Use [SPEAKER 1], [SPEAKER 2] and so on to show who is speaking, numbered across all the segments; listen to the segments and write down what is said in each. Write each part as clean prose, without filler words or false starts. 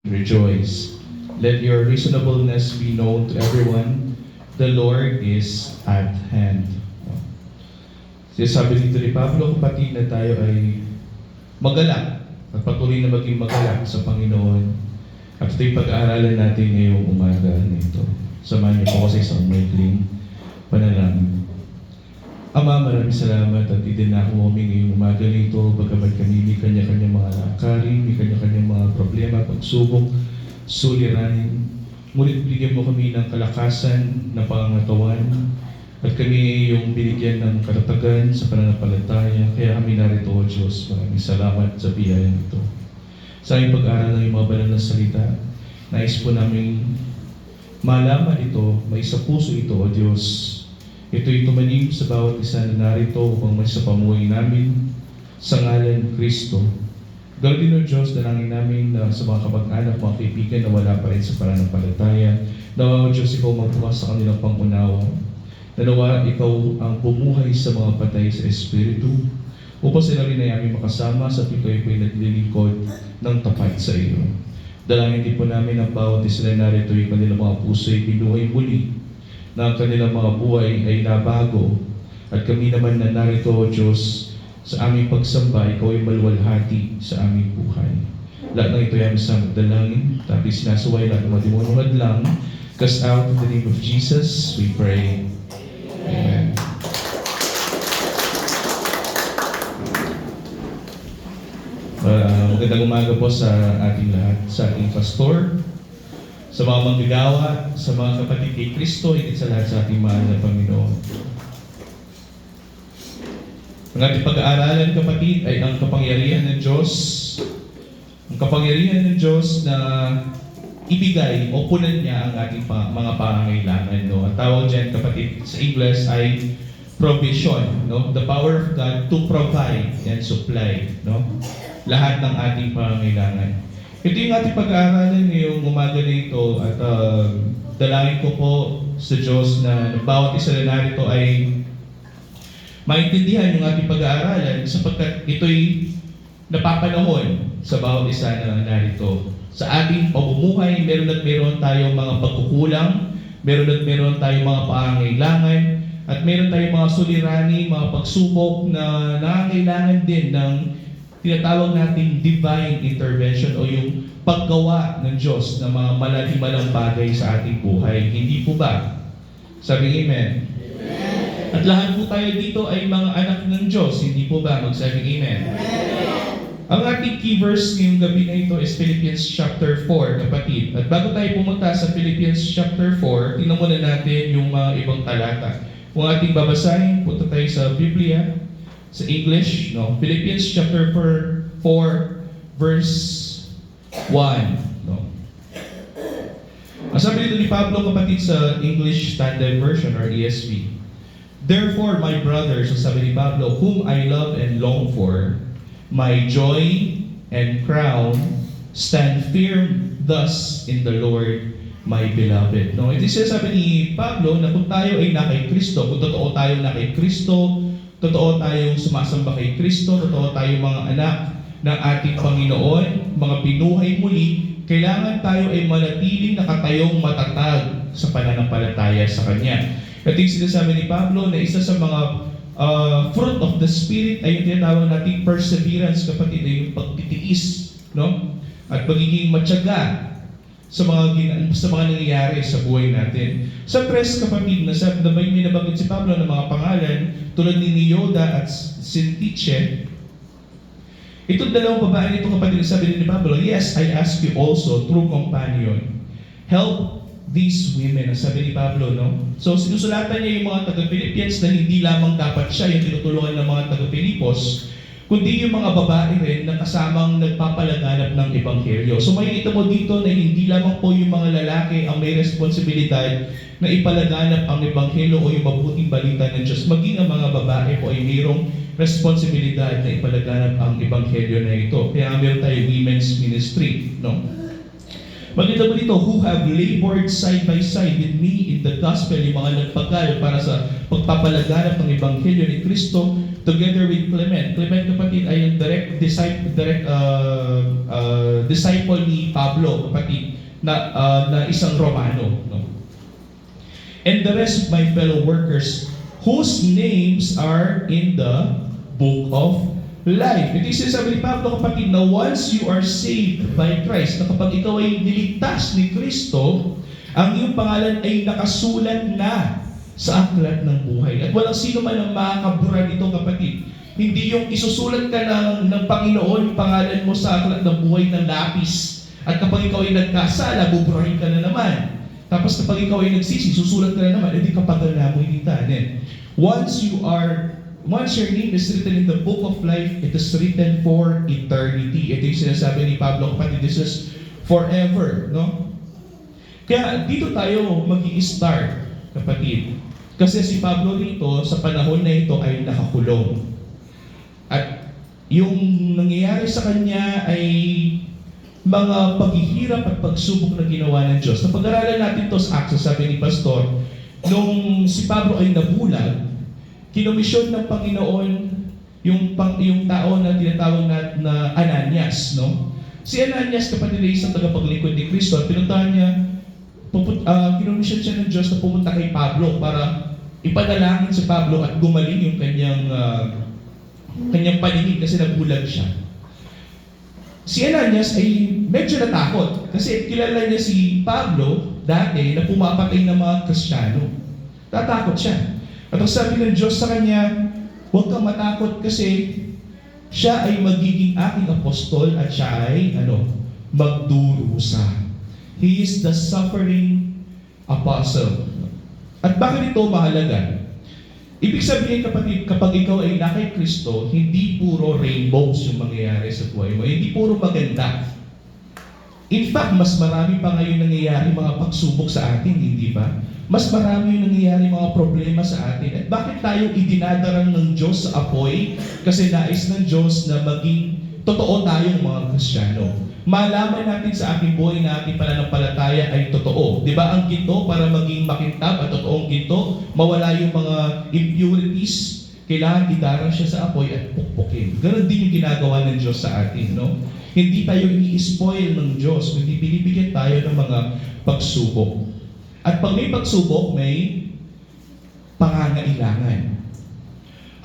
[SPEAKER 1] Rejoice. Let your reasonableness be known to everyone. The Lord is at hand. Sabi dito ni Pablo, kapatid, na tayo ay magalak at patuloy na maging magalak sa Panginoon. At ito'y pag-aaralan natin ngayong umaga nito. Samahan niyo po kasi sa maikling panalangin. Ama, maraming salamat at idinako kami ngayong umaga nito. Bagamat kami may kanya-kanya mga lakarin, may kanya-kanya mga problema, pagsubok, suliranin. Ngunit bigyan mo kami ng kalakasan, ng pangangatawan, at kami yung binigyan ng katatagan sa pananampalataya. Kaya kami narito, O Diyos. Maraming salamat sa biyayang ito. Sa aming pag-aaral ng iyong mga banal na salita, nais po namin malaman ito, may sa puso ito, O Diyos. Ito'y tumanim sa bawat isa na narito upang may sa pamuhay namin sa ngalan ng Kristo. Gawin din, O Diyos, dalangin namin na sa mga kapag-anak, mga kaibigan na wala pa rin sa pananampalataya. Nawa, O Diyos, ikaw magbukas sa kanilang pangunawa. Nawa, ikaw ang bumuhay sa mga patay sa Espiritu upang sila rin ay aming makasama sa pito'y po'y naglilingkod ng tapat sa iyo. Dalangin din po namin ang bawat isa na narito yung kanilang mga puso'y binuhay muli, na ang kanilang mga buhay ay nabago. At kami naman na narito, O Diyos, sa aming pagsamba, ikaw ay malwalhati sa aming buhay. Lahat ng ito ay aming sa magdalangin, tapos sinasaway lahat ng mga demonyo hadlang. Cast out in the name of Jesus, we pray. Amen. Magandang umaga po sa ating lahat, sa ating pastor, sa mga manggagawa, sa mga kapatid kay Kristo, higit sa lahat sa ating mahal na Panginoon. Ang ating pag-aaralan, kapatid, ay ang kapangyarihan ng Diyos. Ang kapangyarihan ng Diyos na ibigay o punan niya ang ating mga pangangailangan. No? Ang tawag dyan, kapatid, sa English ay provision. No? The power of God to provide and supply. No? Lahat ng ating pangangailangan. Ito yung ating pag-aaralan ngayong umaga na ito at dalangin ko po sa Diyos na bawat isa na narito ay maintindihan yung ating pag-aaralan sapagkat ito'y napapanahon sa bawat isa na narito. Sa ating pamumuhay, meron at meron tayong mga pagkukulang, meron at meron tayong mga pangangailangan, at meron tayong mga suliranin, mga pagsubok na nangangailangan din ng tinatawag natin divine intervention o yung paggawa ng Diyos ng mga malalimalang bagay sa ating buhay. Hindi po ba? Sabi Amen. Amen. At lahat po tayo dito ay mga anak ng Diyos. Hindi po ba? Magsabi Amen. Amen. Ang ating key verse ngayong gabi na ito is Philippians chapter 4, kapatid. At bago tayo pumunta sa Philippians chapter 4, tingnan muna natin yung mga ibang talata. Kung ating babasahin, punta tayo sa Biblia, sa English, no? Philippians chapter 4, verse 1. No? Ang sabi dito ni Pablo, kapatid, sa English Standard Version or ESV. Therefore, my brothers, ang sabi ni Pablo, whom I love and long for, my joy and crown, stand firm thus in the Lord, my beloved. No, ito sinasabi ni Pablo na kung tayo ay na kay Kristo, kung totoo tayo na kay Kristo, totoo tayong sumasamba kay Kristo, totoo tayong mga anak ng ating Panginoon, mga binuhay muli, kailangan tayo ay manatiling nakatayong matatag sa pananampalataya sa Kanya. At yung sinasabi ni Pablo na isa sa mga fruit of the Spirit ay yung tinatawag natin perseverance, kapatid, ay yung pagtitiis, no? At pagiging matyaga sa mga nangyayari sa buhay natin. Sa press, kapatid, na may nabanggit si Pablo ng mga pangalan tulad ni Yoda at Sintiche. Itong dalawang babae nito, kapatid, sabi ni Pablo, yes, I ask you also, true companion, help these women, sabi ni Pablo, no? So, sinusulatan niya yung mga taga-Philippians na hindi lamang dapat siya yung tinutulungan ng mga taga-Pilipos, kundi yung mga babae rin na kasamang nagpapalaganap ng Ebanghelyo. So, makikita mo dito na hindi lamang po yung mga lalaki ang may responsibilidad na ipalaganap ang Ebanghelyo o yung mabuting balita ng Diyos. Maging ang mga babae po ay mayroong responsibilidad na ipalaganap ang Ebanghelyo na ito. Kaya meron tayo women's ministry, no? Maganda mo dito, who have labored side by side with me in the gospel, yung mga nagpagal para sa pagpapalaganap ng Ebanghelyo ni Kristo, together with Clement. Clement, kapatid, ay yung disciple ni Pablo, kapatid, na isang Romano. No? And the rest of my fellow workers, whose names are in the book of life. Ito yung sinasabi ni Pablo, kapatid, na once you are saved by Christ, na kapag ikaw ay niligtas ni Kristo, ang iyong pangalan ay nakasulat na sa aklat ng buhay. At walang sino man ang makakabura nito, kapatid. Hindi yung isusulat ka ng Panginoon yung pangalan mo sa aklat ng buhay ng lapis. At kapag ikaw ay nagkasala, buburahin ka na naman. Tapos kapag ikaw ay nagsisi, susulat ka na naman, edi kapag na mo hinitanin. Once your name is written in the book of life, it is written for eternity. Ito yung sinasabi ni Pablo, kapatid, this is forever, no? Kaya dito tayo mag-i-start, kapatid. Kasi si Pablo dito, sa panahon na ito ay nakakulong. At yung nangyayari sa kanya ay mga paghihirap at pagsubok na ginawa ng Diyos. Napag-aralan natin ito sa Acts, sabi ni Pastor, nung si Pablo ay nabulag, kinomisyon ng Panginoon yung tao na tinatawag na Ananias, no? Si Ananias, kapatid, ay isang tagapaglingkod ni Kristo, at pinuntahan niya, kinomisyon siya ng Diyos na pumunta kay Pablo para ipanalangin si Pablo at gumaling yung kanyang paningin kasi nabulag siya. Si Ananias ay medyo natakot kasi kilala niya si Pablo dati na pumapatay ng mga Kristiyano. Tatakot siya. At ang sabi ng Diyos sa kanya, huwag kang matakot kasi siya ay magiging aking apostol at siya ay magdurusa. He is the suffering apostle. At bakit ito mahalaga? Ibig sabihin, kapatid, kapag ikaw ay na kay Kristo, hindi puro rainbows yung mangyayari sa buhay mo. Hindi puro maganda. In fact, mas marami pa ngayon nangyayari mga pagsubok sa atin, hindi ba? Mas marami yung nangyayari mga problema sa atin. At bakit tayo idinadarang ng Diyos sa apoy? Kasi nais ng Diyos na maging totoo tayong mga Kristiyano. Malaman natin sa ating buhay na ating pananampalataya ay totoo. Di ba ang ginto para maging makintab at totoong ginto, mawala yung mga impurities, kailangan idarang siya sa apoy at pukpukin. Ganon din yung ginagawa ng Diyos sa atin, no? Hindi tayo ini-spoil ng Diyos, kundi binibigyan tayo ng mga pagsubok. At pag may pagsubok, may pangangailangan.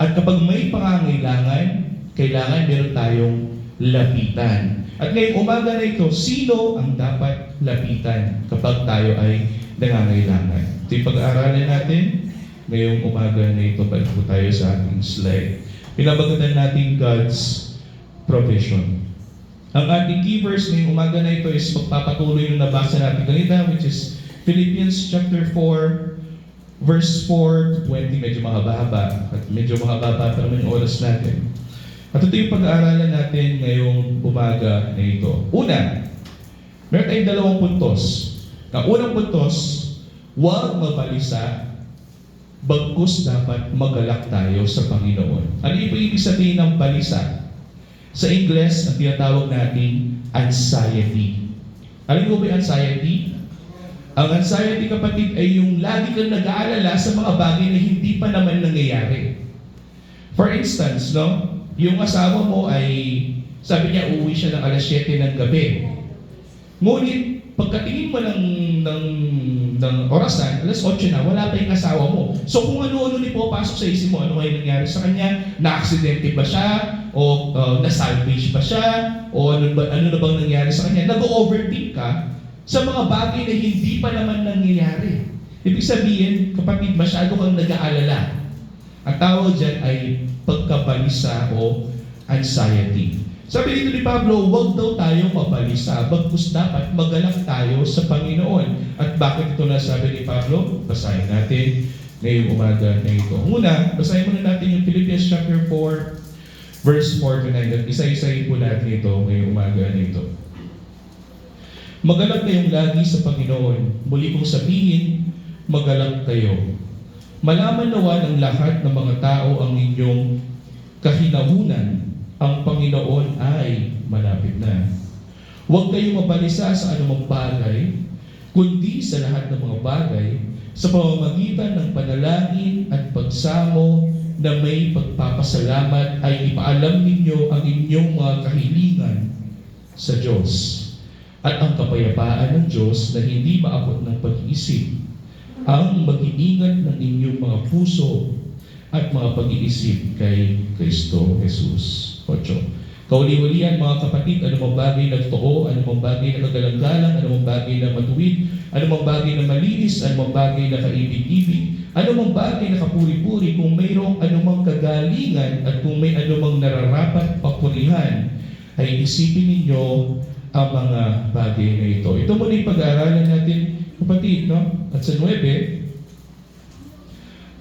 [SPEAKER 1] At kapag may pangangailangan, kailangan meron tayong lapitan. At ngayong umaga na ito, sino ang dapat lapitan kapag tayo ay nangangailangan? Ito yung pag-aaralan natin ngayong umaga na ito. Balik po tayo sa ating slide. Pinabagatan natin God's provision. Ang ating key verse ngayong umaga na ito is magpapatuloy yung nabasa natin kanina, which is Philippians chapter 4, verse 4 to 20. Medyo mahaba-haba. At medyo mahaba pa naman yung oras natin. At ito yung pag-aaralan natin ngayong umaga na ito. Una, meron tayong dalawang puntos. Ang unang puntos, huwag mabalisa, bagkus dapat magalak tayo sa Panginoon. Ano yung ibig sabihin ng balisa? Sa Ingles, ang tinatawag natin anxiety. Alam mo ba yung anxiety? Ang anxiety, kapatid, ay yung lagi kang nag-aalala sa mga bagay na hindi pa naman nangyayari. For instance, no? Yung asawa mo ay, sabi niya, uuwi siya ng alas 7 ng gabi. Ngunit, pagkatingin mo ng orasan, alas 8 na, wala pa yung asawa mo. So kung ano-ano ni po pasok sa isip mo, ano kayo nangyari sa kanya? Na-aksidente ba siya? O na-salvage ba siya? O ano na bang nangyari sa kanya? Nag-overthink ka sa mga bagay na hindi pa naman nangyayari. Ibig sabihin, kapatid, masyado kang nag-aalala. Ang tawag dyan ay pagkabalisa o anxiety. Sabi dito ni Pablo, huwag daw tayo mabalisa, bagkus dapat magalak tayo sa Panginoon. At bakit ito nasabi ni Pablo? Basahin natin ngayong umaga na ito. Una, basahin muna natin yung Philippians chapter 4, verse 4 to 9. At isa-isahin po natin ito ngayong umaga na ito. Magalak kayong lagi sa Panginoon. Muli kong sabihin, magalak kayo. Malaman nawa ng lahat ng mga tao ang inyong kahinahunan, ang Panginoon ay malapit na. Huwag kayong mabalisa sa anumang bagay, kundi sa lahat ng mga bagay, sa pamamagitan ng panalangin at pagsamo na may pagpapasalamat ay ipaalam ninyo ang inyong mga kahilingan sa Diyos. At ang kapayapaan ng Diyos na hindi maabot ng pag-iisip ang mag-iingat ng inyong mga puso at mga pag-iisip kay Kristo Jesus. 8. Kauli-ulian mga kapatid, anumang bagay na totoo, anumang bagay na kagalang-galang, anumang bagay na matuwid, anumang bagay na malinis, anumang bagay na kaibig-ibig, anumang bagay na kapuri-puri, kung mayroong anumang kagalingan at kung may anumang nararapat papurihan, ay isipin ninyo ang mga bagay na ito. Ito muna yung pag-aaralan natin, kapatid, no? At sa 9,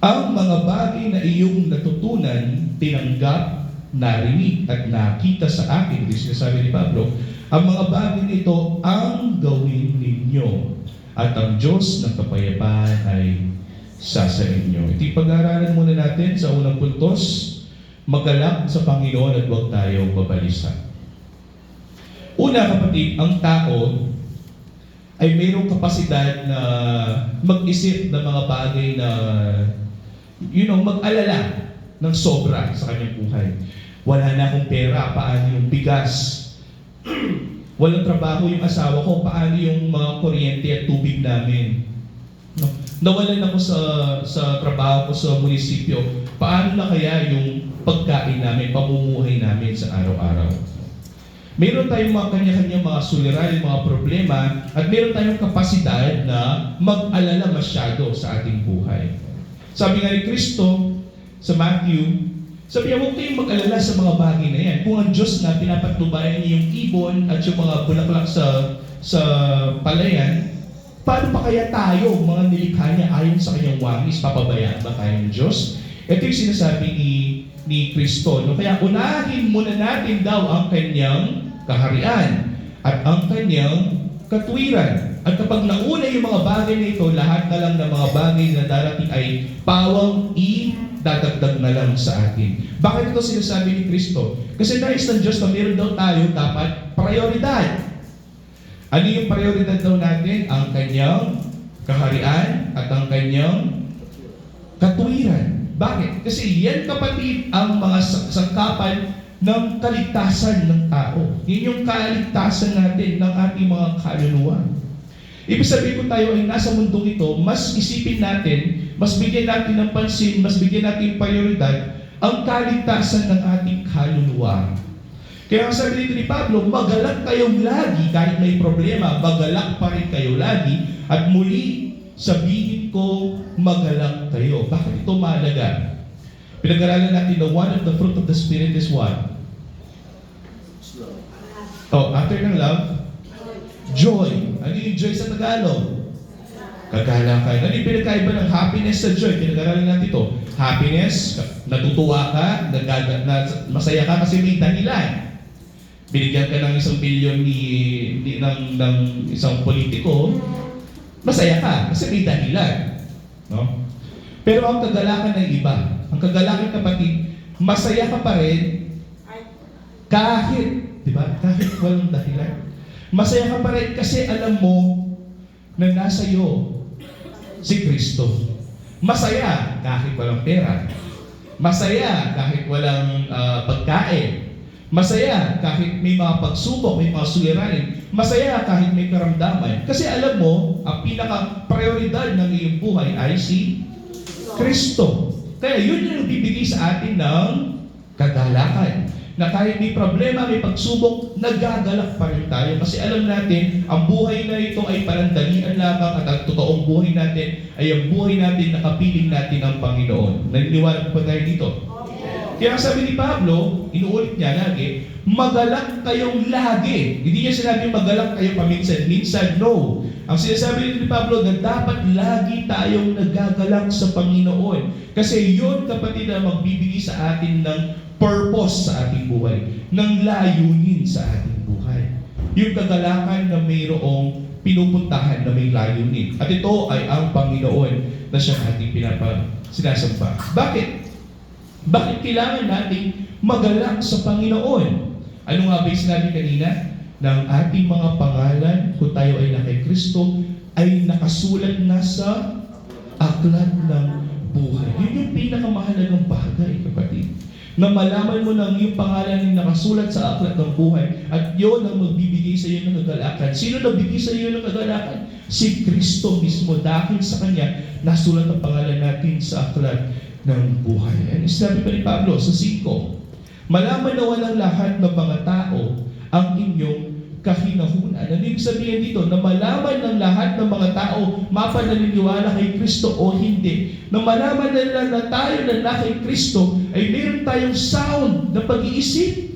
[SPEAKER 1] ang mga bagay na iyong natutunan, tinanggap, narinig at nakita sa akin, ito sinasabi ni Pablo, ang mga bagay nito ang gawin ninyo at ang Diyos ng kapayapaan ay sa inyo. Ito pag-aaralan muna natin sa unang puntos, magalak sa Panginoon at huwag tayong babalisa. Una kapatid, ang tao ay mayroong kapasidad na mag-isip ng mga bagay na mag-alala ng sobra sa kanyang buhay. Wala na akong pera, paano yung bigas? Walang trabaho yung asawa ko, paano yung mga kuryente at tubig namin? No? Nawalan ako sa trabaho ko sa munisipyo, paano na kaya yung pagkain namin, pamumuhay namin sa araw-araw? Meron tayong mga kanya-kanyang mga suliranin, mga problema, at meron tayong kapasidad na mag-alala masyado sa ating buhay. Sabi nga ni Kristo sa Matthew, sabi niya, huwag kayong mag-alala sa mga bagay na yan. Kung ang Diyos na pinapatubayan niya yung ibon at yung mga bulaklak sa palayan, paano pa kaya tayo, mga nilikha niya ayon sa kanyang wangis, papabayaan ba tayo ng Diyos? Ito yung sinasabi ni Kristo. No? Kaya unahin muna natin daw ang kanyang kaharian at ang kanyang katuwiran. At kapag nauna yung mga bagay na ito, lahat na lang ng mga bagay na darating ay pawang dadagdag na lang sa atin. Bakit ito sinasabi ni Kristo? Kasi nais ng Diyos na meron daw tayo dapat prioridad. Ano yung prioridad daw natin? Ang kanyang kaharian at ang kanyang katuwiran. Bakit? Kasi yan kapatid ang mga sangkapan ng kaligtasan ng tao. Yun yung kaligtasan natin ng ating mga kaluluwa. Ibig sabihin kung tayo ay nasa mundong ito, mas isipin natin, mas bigyan natin ng pansin, mas bigyan natin prioridad ang kaligtasan ng ating kaluluwa. Kaya ang sabi dito ni Pablo, magalak kayong lagi kahit may problema, magalak pa rin kayo lagi at muli sabihin ko, magalak kayo. Bakit ito mahalaga? Pinag-aralan natin na one of the fruit of the Spirit is what? After ng love, joy. Ano yung joy sa Tagalog? Kagalakan. Ano yung pinagkaiba ng happiness sa joy? Pinag-aralan natin ito. Happiness, natutuwa ka, masaya ka kasi may dahilan. Binigyan ka ng 1 bilyon ng isang politiko, masaya ka kasi may dahilan. No? Pero ang kagalakan ay iba. Ang kagalakan kapatid, masaya ka pa rin kahit, di ba? Kahit walang dahilan. Masaya ka pa rin kasi alam mo na nasa iyo si Kristo. Masaya kahit walang pera. Masaya kahit walang pagkain. Masaya kahit may mga pagsubok, may mga suliranin. Masaya kahit may karamdaman. Kasi alam mo, ang pinaka-prioridad ng iyong buhay ay si Kristo. Kaya yun yung bibigay sa atin ng kagalakan. Na kahit may problema, may pagsubok, nagagalak pa rin tayo. Kasi alam natin, ang buhay na ito ay palandalian lamang at ang totoong buhay natin ay ang buhay natin na kapiling natin ng Panginoon. Naniniwala po ba tayo dito? Kaya sabi ni Pablo, inuulit niya lagi, magalak kayong lagi. Hindi niya sinabi magalak kayo paminsan-minsan. No. Ang sinasabi ni Pablo na dapat lagi tayong nagagalak sa Panginoon. Kasi yun kapatid na magbibigay sa atin ng purpose sa ating buhay, ng layunin sa ating buhay. Yung kagalakan na mayroong pinupuntahan na may layunin. At ito ay ang Panginoon na siya ating sinasamba. Bakit? Bakit kailangan natin magalak sa Panginoon? Ano nga ba yung sinabi kanina? ng ating mga pangalan, kung tayo ay na kay Kristo, ay nakasulat na sa aklat ng buhay. Yun yung pinakamahalagang bagay, kapatid. Na malaman mo na yung pangalan ay nakasulat sa aklat ng buhay at yun ang magbibigay sa iyo ng kagalakan. Sino nagbibigay sa iyo ng kagalakan? Si Kristo mismo. Dahil sa Kanya, nasulat ang pangalan natin sa aklat ng buhay. And sinabi pa ni Pablo sa 5, malaman na walang lahat ng mga tao ang inyong kahinahunan. Ano ibig sabihin dito? Na malaman ng lahat ng mga tao mapananiniwala kay Kristo o hindi. Na malaman nila na tayo na kay Kristo ay meron tayong sound na pag-iisip.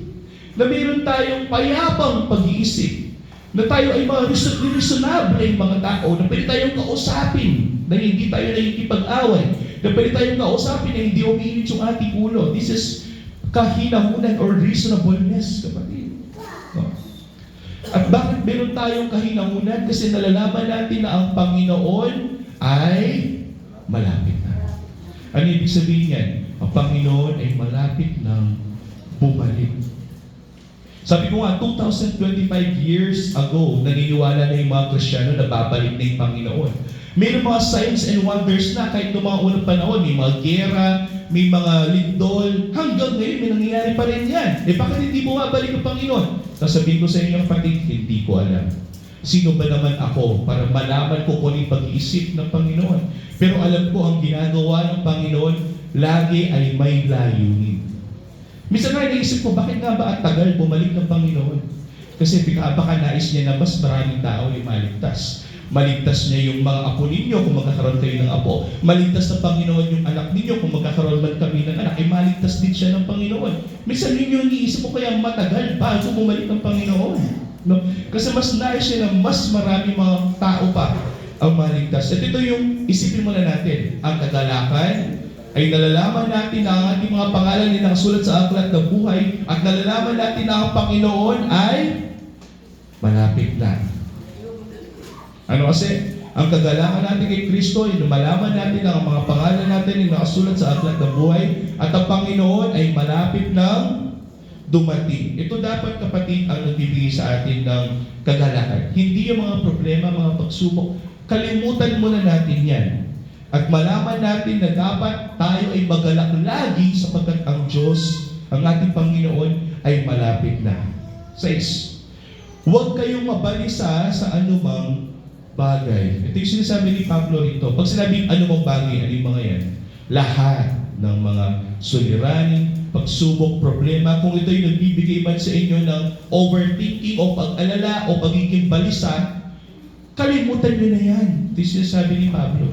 [SPEAKER 1] Na meron tayong payapang pag-iisip. Na tayo ay mga reasonable mga tao. Na pwede tayong kausapin. Na hindi tayo nakikipag-away. Na pwede tayong kausapin na hindi umiinit yung ating ulo. This is kahinahunan or reasonableness, kapatid. No? At bakit meron tayong kahinahunan? Kasi nalalaman natin na ang Panginoon ay malapit na. Ano ibig sabihin yan? Ang Panginoon ay malapit nang bumalik. Sabi ko nga, 2025 years ago, naniniwala na yung mga Kristiyano na babalik na yung Panginoon. Mayroong mga signs and wonders na kahit noong mga unang panahon, may mga gera, may mga lindol, hanggang ngayon may nangyayari pa rin yan. Bakit hindi bumabalik ang Panginoon? Sasabihin ko sa inyo, kapatid, hindi ko alam. Sino ba naman ako para malaman ko kung yung pag-iisip ng Panginoon? Pero alam ko ang ginagawa ng Panginoon, lagi ay may layunin. Minsan nga naisip ko, bakit nga ba at tagal bumalik ng Panginoon? Kasi baka nais niya na mas maraming tao yung maligtas. Maligtas niya yung mga apo ninyo kung magkakaroon kayo ng apo. Maligtas ng Panginoon yung anak ninyo kung magkakaroon man kami ng anak. Maligtas din siya ng Panginoon. Minsan yun yung iniisip ko kaya matagal bago bumalik ng Panginoon. No? Kasi mas nais siya na mas marami mga tao pa ang maligtas. At ito yung isipin muna natin. Ang kagalakan ay nalalaman natin na ang ating mga pangalan ay nakasulat sa aklat ng buhay at nalalaman natin na ang Panginoon ay malapit na. Ano kasi? Ang kagalakan natin kay Kristo ay lumalaman natin na ang mga pangalan natin ay nakasulat sa aklat ng buhay at ang Panginoon ay malapit nang dumating. Ito dapat, kapatid, ang nagbibigay sa atin ng kagalakan. Hindi yung mga problema, mga pagsubok. Kalimutan muna natin yan. At malaman natin na dapat tayo ay magalak lagi sapagkat ang Diyos, ang ating Panginoon ay malapit na. 6. Huwag kayong mabalisa sa anumang bagay. Ito yung sinasabi ni Pablo rito. Pag sinabing anumang bagay, ano yung mga yan? Lahat ng mga suliranin, pagsubok, problema, kung ito yung nagbibigay man sa inyo ng overthinking o pag-alala o pagiging balisa, kalimutan nyo na yan. Ito yung sinasabi ni Pablo.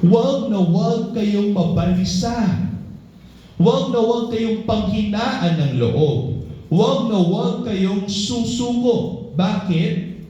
[SPEAKER 1] Huwag na huwag kayong mabalisa. Huwag na huwag kayong panghinaan ng loob. Huwag na huwag kayong susuko. Bakit?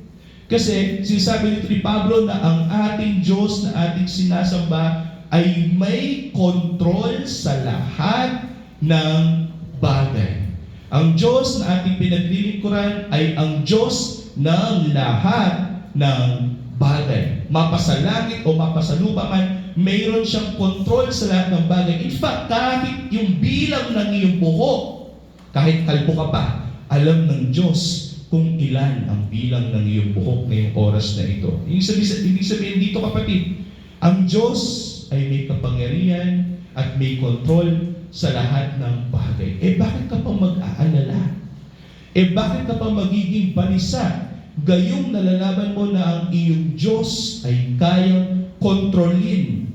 [SPEAKER 1] Kasi sinasabi nito ni Pablo na ang ating Diyos na ating sinasamba ay may kontrol sa lahat ng bagay. Ang Diyos na ating pinaglilingkuran ay ang Diyos ng lahat ng bagay. Mapasalangit o mapasalupa man, mayroon siyang kontrol sa lahat ng bagay. In fact, kahit yung bilang ng iyong buhok, kahit kalbo ka pa, alam ng Diyos kung ilan ang bilang ng iyong buhok ngayong oras na ito. Ibig sabihin dito, kapatid, ang Diyos ay may kapangyarihan at may kontrol sa lahat ng bagay. Bakit ka pa mag-aalala? Bakit ka pa magiging balisa? Gayong nalalaman mo na ang iyong Diyos ay kayang kontrolin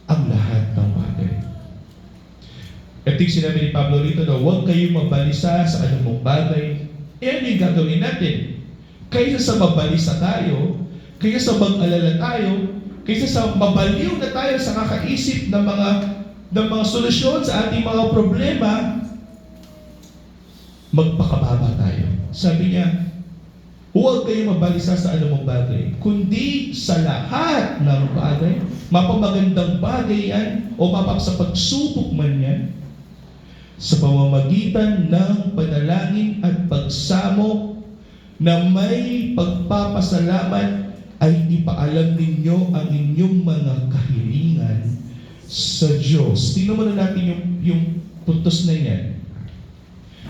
[SPEAKER 1] ang lahat ng bagay. Ito yung sinabi ni Pablo rito na huwag kayong mabalisa sa anumang bagay. Ano yung gagawin natin? Kaysa sa mabalisa tayo, kaysa sa mag-alala tayo, kaysa sa mabaliw na tayo sa kakaisip ng mga solusyon sa ating mga problema, magpakababa tayo. Sabi niya, huwag kayong mabalisa sa anumang bagay, kundi sa lahat ng bagay, mapamagandang bagay yan, o sa pagsubok man yan, sa pamamagitan ng panalangin at pagsamo na may pagpapasalamat ay ipaalam ninyo ang inyong mga kahilingan sa Diyos. Tingnan muna natin yung puntos na yan.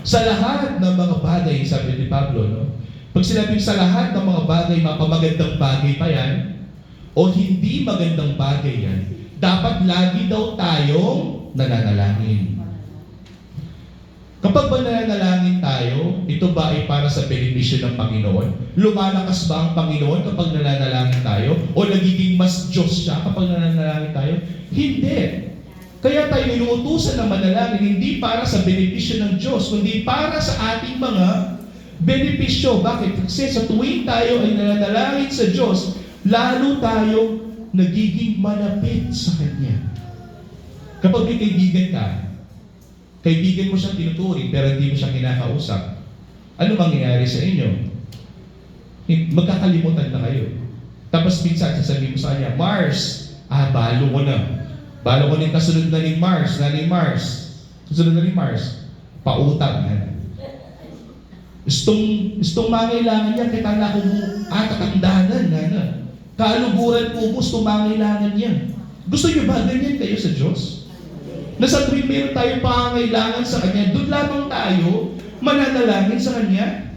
[SPEAKER 1] Sa lahat ng mga bagay, sabi ni Pablo, no? Pag sinabing sa lahat ng mga bagay, mapamagandang bagay pa yan, o hindi magandang bagay yan, dapat lagi daw tayong nananalangin. Kapag ba nananalangin tayo, ito ba ay para sa benepisyo ng Panginoon? Lumalakas ba ang Panginoon kapag nananalangin tayo? O nagiging mas Diyos siya kapag nananalangin tayo? Hindi. Kaya tayo inuutusan ng manalangin hindi para sa benepisyo ng Diyos, kundi para sa ating mga benepisyo. Bakit? Kasi sa tuwing tayo ay nananalangin sa Diyos, lalo tayo nagiging malapit sa Kanya. Kapag may kaibigan ka, kaibigan mo siyang tinuturing pero hindi mo siya kinakausap, ano mangyayari sa inyo? Magkakalimutan na kayo. Tapos minsan sasabihin mo sa kanya, Mars, balo ko na. Balo ko na yung kasunod na ni Mars, Kasunod na ni Mars. Pautang yan. Gustong mangailangan niya, kita na kung katandanan na. Kaluburan po, gustong mangailangan niya. Gusto niyo ba ganyan kayo sa Diyos? Na sa tuwing meron tayong pangangailangan sa Kanya, doon lamang tayo mananalangin sa Kanya?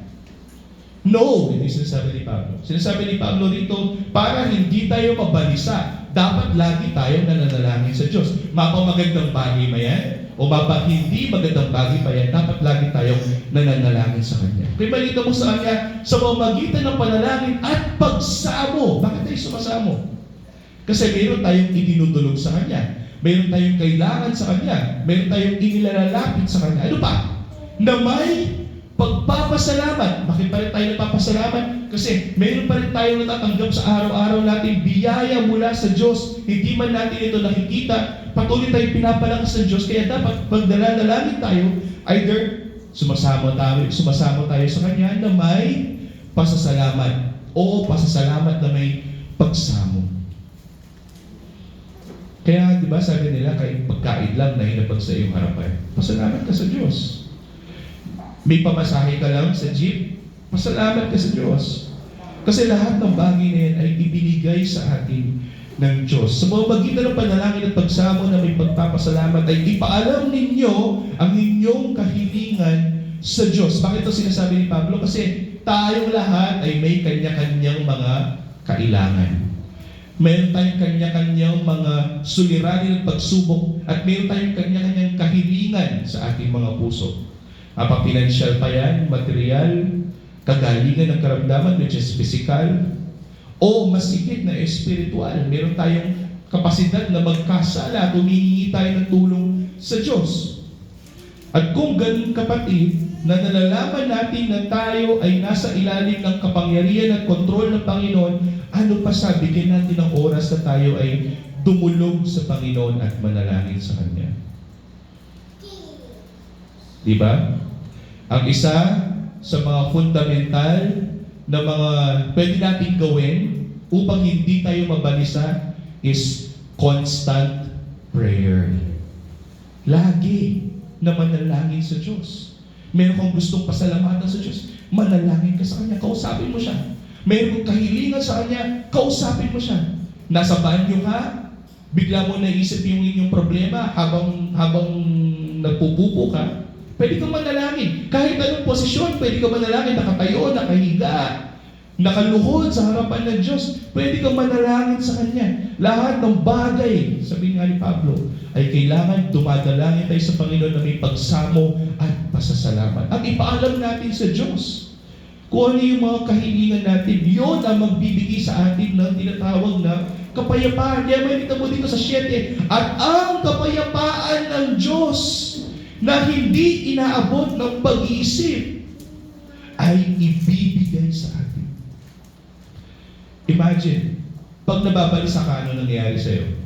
[SPEAKER 1] No, hindi sinasabi ni Pablo. Sinasabi ni Pablo dito, para hindi tayo mabalisa, dapat lagi tayong nananalangin sa Diyos. Mapamagandang bagay ba yan? O hindi magandang bagay pa yan, dapat lagi tayong nananalangin sa Kanya. Kaya balita mo sa Kanya, sa pamamagitan ng panalangin at pagsamo. Bakit tayo sumasamo? Kasi meron tayong idinudulog sa Kanya. Meron tayong kailangan sa Kanya. Meron tayong inilalapit sa Kanya. Ano pa? Na may pagpapasalamat. Bakit pa rin tayo nagpapasalamat? Kasi meron pa rin tayong natatanggap sa araw-araw natin biyaya mula sa Diyos. Hindi man natin ito nakikita. Patuloy tayong pinapalakas ng Diyos. Kaya dapat pag daladalangin tayo, either sumasama tayo sa Kanya na may pasasalamat o pasasalamat na may pagsamo. Kaya, di ba, sabi nila, kahit pagkain lang na hinapag sa iyong harapan, pasalamat ka sa Diyos. May pamasahe ka lang sa jeep, pasalamat ka sa Diyos. Kasi lahat ng bagay na yan ay ibinigay sa atin ng Diyos. Sa pamamagitan ng panalangin at pagsamo na may pagpapasalamat ay ipaalam ninyo ang inyong kahilingan sa Diyos. Bakit ito sinasabi ni Pablo? Kasi tayong lahat ay may kanya-kanyang mga kailangan. Meron tayong kanya-kanyang mga suliranin at pagsubok at meron tayong kanya-kanyang kahilingan sa ating mga puso. Pinansyal pa yan, material, kagalingan ng karamdaman which is physical, o masigit na espiritual. Meron tayong kapasidad na magkasala at humihingi tayo ng tulong sa Diyos. At kung ganun kapatid, na nalalaman natin na tayo ay nasa ilalim ng kapangyarihan at kontrol ng Panginoon, ano pa bigyan natin ng oras na tayo ay dumulog sa Panginoon at manalangin sa Kanya. Diba? Ang isa sa mga fundamental na mga pwede natin gawin upang hindi tayo mabalisa is constant prayer. Lagi na manalangin sa Diyos. Meron kang gustong pasalamatan sa Diyos, manalangin ka sa Kanya, kausapin mo siya. Meron kang kahilingan sa Kanya, kausapin mo siya. Nasa banyo ka, bigla mo naisip yung inyong problema habang nagpupupo ka, pwede kang manalangin. Kahit anong posisyon, pwede kang manalangin, nakatayo, nakahiga, nakaluhod sa harapan ng Diyos, pwede kang manalangin sa Kanya. Lahat ng bagay, sabi nga ni Pablo, ay kailangan dumadalangin tayo sa Panginoon na may pagsamo at pasasalamat. At ipaalam natin sa Diyos kung ano yung mga kahilingan natin. Yun ang magbibigay sa atin ng tinatawag na kapayapaan. Kaya may mo dito sa 7, at ang kapayapaan ng Diyos na hindi inaabot ng pag-iisip ay ibibigay sa atin. Imagine, pag nababalisa ka, ano nangyayari sa'yo?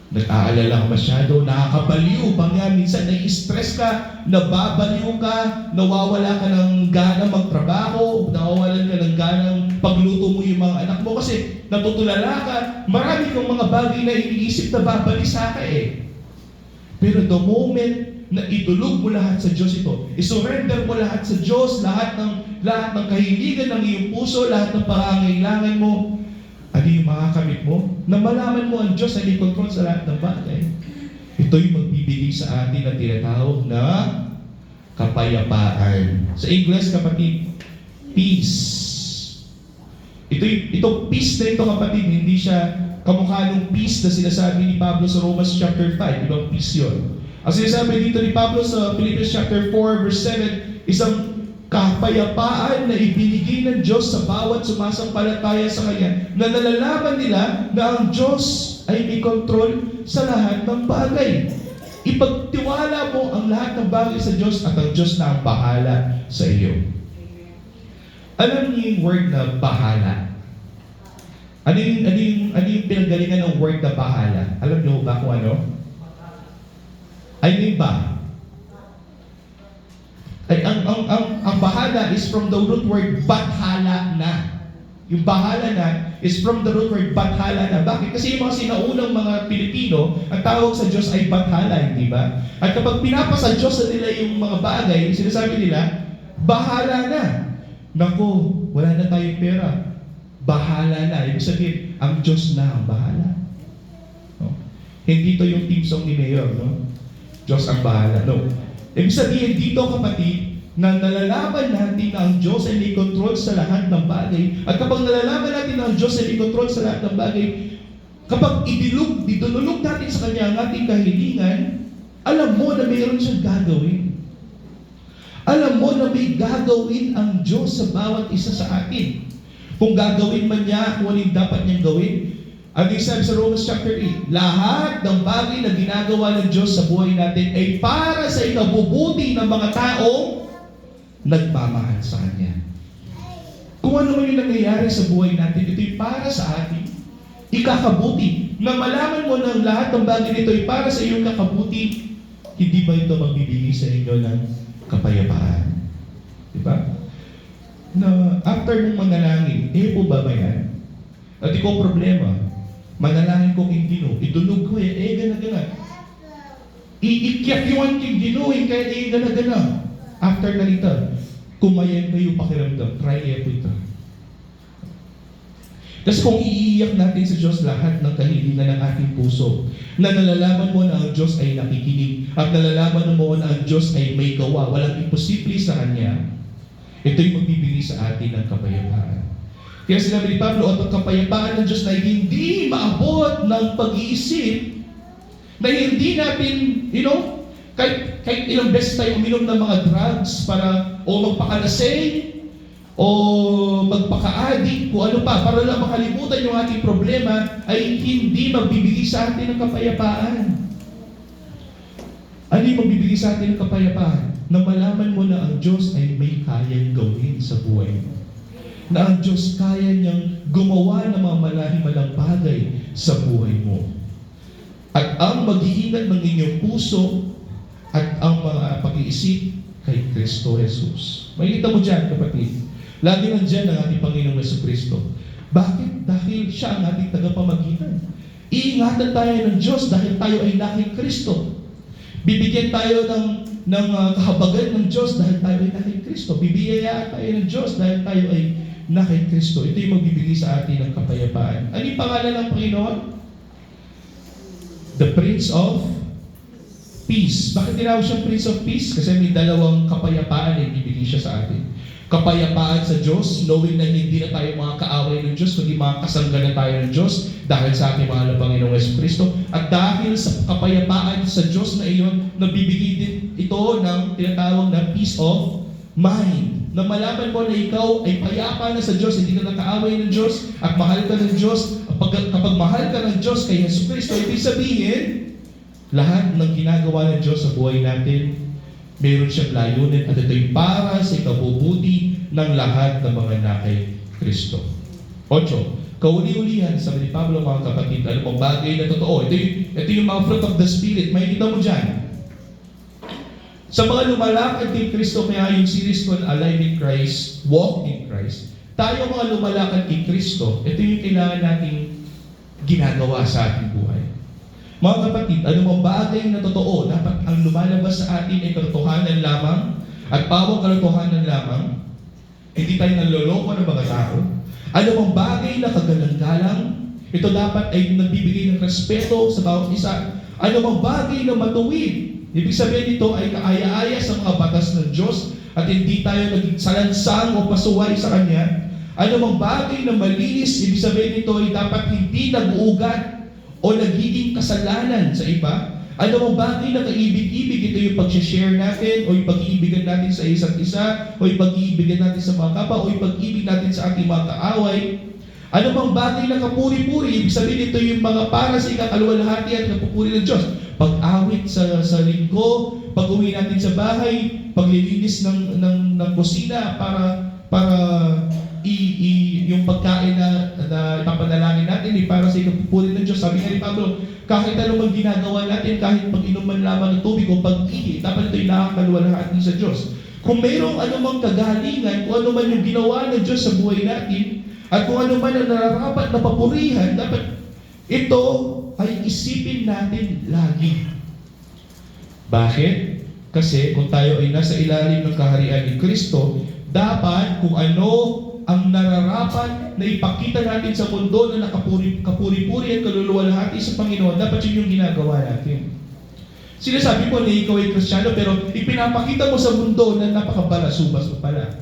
[SPEAKER 1] Nag-aalala ka masyado, nakakabaliw, minsan nai-stress ka, nababaliw ka, nawawala ka ng gana magtrabaho, nawawalan ka ng ganang pagluto mo yung mga anak mo kasi natutulala ka, marami kang mga bagay na iniisip na babalisa ka eh. Pero the moment na idulog mo lahat sa Diyos ito, isurrender mo lahat sa Diyos, lahat ng kahiligan ng iyong puso, lahat ng pangangailangan mo, ano yung makakamit mo? Na malaman mo ang Diyos na may control sa lahat ng bagay. Ito'y magbibigay sa atin na tinatawag na kapayapaan. Sa English, kapatid, peace. Ito peace na ito, kapatid, hindi siya kamukha ng peace na sinasabi ni Pablo sa Romans chapter 5. Ibang peace yun. Ang sinasabi dito ni Pablo sa Philippians chapter 4 verse 7, isang kapayapaan na ibinigay ng Diyos sa bawat sumasampalataya sa Kanya, na nalalaman nila na ang Diyos ay may control sa lahat ng bagay. Ipagtiwala mo ang lahat ng bagay sa Diyos at ang Diyos na ang bahala sa iyo. Alam niyo yung word na bahala? Ano yung pinanggalingan ng word na bahala? Alam niyo ba kung ano? Ay, may ba? Ay, ang bahala is from the root word bathala na. Yung bahala na is from the root word bathala na. Bakit? Kasi yung mga sinaunang mga Pilipino, ang tawag sa Diyos ay bathala, hindi ba? At kapag pinapasa Diyos sa nila yung mga bagay, sinasabi nila, bahala na. Naku, wala na tayong pera. Bahala na. Ibig sabihin, ang Diyos na ang bahala. No? Hindi to yung team song ni Mayor, no? Diyos ang bahala. No. Ibig sabihin dito, kapatid, na nalalaman natin na ang Diyos ay may control sa lahat ng bagay. At kapag nalalaman natin na ang Diyos ay may control sa lahat ng bagay, kapag idinulog natin sa Kanya ang ating kahilingan, alam mo na mayroon siyang gagawin. Alam mo na may gagawin ang Diyos sa bawat isa sa atin. Kung gagawin man niya, kung ano yung dapat niyang gawin. Ang sabi sa Romans chapter 8, lahat ng bagay na ginagawa ng Diyos sa buhay natin ay para sa ikabubuti ng mga taong nagmamahal sa Kanya. Kung ano man yung nangyayari sa buhay natin, ito'y para sa atin. Ikakabuti. Na malaman mo na lahat ng bagay nito ay para sa iyong kakabuti, hindi ba ito magbibigay sa inyo ng kapayapaan? Diba? Na after mong manalangin, po ba yan? At ikaw problema, manalangin ko king Ginoo, idulog ko gana-gana. Iikyat yung king Ginoo, kaya gana-gana. After narita, kumayan kayo pakiramdam, try po ito. Kasi kung iiyak natin sa Diyos lahat ng kahilingan ng ating puso, na nalalaman mo na ang Diyos ay nakikinig, at nalalaman mo na ang Diyos ay may gawa, walang imposible sa Kanya, ito'y magbibigay sa atin ng kapayapaan. Kaya sinabi ni Pablo, at ang kapayapaan ng Diyos na hindi maabot ng pag-iisip, na hindi natin, kahit ilang beses tayo uminom ng mga drugs o magpakalasing, o magpaka-addict, kung ano pa, para lang makalimutan yung ating problema, ay hindi magbibigay sa atin ng kapayapaan. Ano yung magbibigay sa atin ng kapayapaan? Na malaman mo na ang Diyos ay may kayang gawin sa buhay mo. Na ang Diyos kaya niyang gumawa ng mga malahimalang bagay sa buhay mo. At ang mag-iingat ng inyong puso at ang mga pag-iisip kay Kristo Jesus. Makikita mo dyan, kapatid. Lagi nandyan ang ating Panginoong Jesucristo. Bakit? Dahil siya ang ating tagapamagitan. Iingatan tayo ng Diyos dahil tayo ay nakay Kristo. Bibigyan tayo ng kahabagan ng Diyos dahil tayo ay nakay Kristo. Bibiyayaan tayo ng Diyos dahil tayo ay nakay Kristo. Ito yung magbibigay sa atin ng kapayapaan. Ano yung pangalan ng Panginoon? The Prince of Peace. Bakit tinawag siyang Prince of Peace? Kasi may dalawang kapayapaan na ibibigay siya sa atin. Kapayapaan sa Diyos, knowing na hindi na tayo mga kaaway ng Diyos, kundi mga kasangga na tayo ng Diyos dahil sa ating mahal na Panginoong Jesucristo. At dahil sa kapayapaan sa Diyos na iyon, nabibigay din ito ng tinatawag na peace of mind. Na malaman mo na ikaw ay payapa na sa Diyos, hindi ka nakaaway ng Diyos, at mahal ka ng Diyos. Kapag mahal ka ng Diyos kay Jesucristo, ibig sabihin, lahat ng ginagawa ng Diyos sa buhay natin, meron siyang layunin at ito'y para sa ikabubuti ng lahat ng mga nakay Kristo. 8. Kauli-ulihan, sabi ni Pablo, mga kapatid, ano pong bagay na totoo. Ito yung mga fruit of the Spirit. May kita mo dyan. Sa mga lumalakad kay Kristo, kaya yung series ko, Alive in Christ, Walk in Christ, tayo mga lumalakad kay Kristo, ito yung kailangan nating ginagawa sa ating buhay. Mga kapatid, anumang bagay na totoo, dapat ang lumalabas sa atin ay katotohanan lamang at pawang katotohanan lamang. Hindi tayo nanloloko ng mga tao. Anumang bagay na kagalang-galang, ito dapat ay nagbibigay ng respeto sa bawat isa. Anumang bagay na matuwid, Ibig sabihin nito ay kaaya-aya sa mga batas ng Diyos at hindi tayo naging salansang o pasuway sa Kanya. Ano mang bagay na malinis, ibig sabihin nito ay dapat hindi nag-uugat o nagiging kasalanan sa iba. Ano mang bagay na kaibig-ibig, ito yung pag-share natin o yung pag-iibigan natin sa isa't isa o yung pag-iibigan natin sa mga kapwa o yung pag-ibig natin sa ating mga kaaway. Ano mang bagay na kapuri-puri, ibig sabihin ito yung mga para sa ikakalwalhati at kapupuri ng Diyos. Pag-awit sa linggo, pag-uwi natin sa bahay, paglilinis ng kusina para yung pagkain na ipapanalangin natin para sa ikapupuri ng Diyos. Sabi nga ni Pablo, kahit anong ginagawa natin, kahit pag-inom man lamang ng tubig o pag-ihi, dapat ito'y nakakalwalhati sa Diyos. Kung mayroong anumang kagalingan, kung ano man yung ginawa ng Diyos sa buhay natin, at kung ano man ang nararapat na papurihan, dapat ito ay isipin natin lagi. Bakit? Kasi kung tayo ay nasa ilalim ng kaharian ni Kristo, dapat kung ano ang nararapat na ipakita natin sa mundo na nakapuri-puri at kaluluwalhati sa Panginoon, dapat yun yung ginagawa natin. Sinasabi ko na ikaw ay Kristiyano, pero ipinapakita mo sa mundo na napakabalasubas mo pala.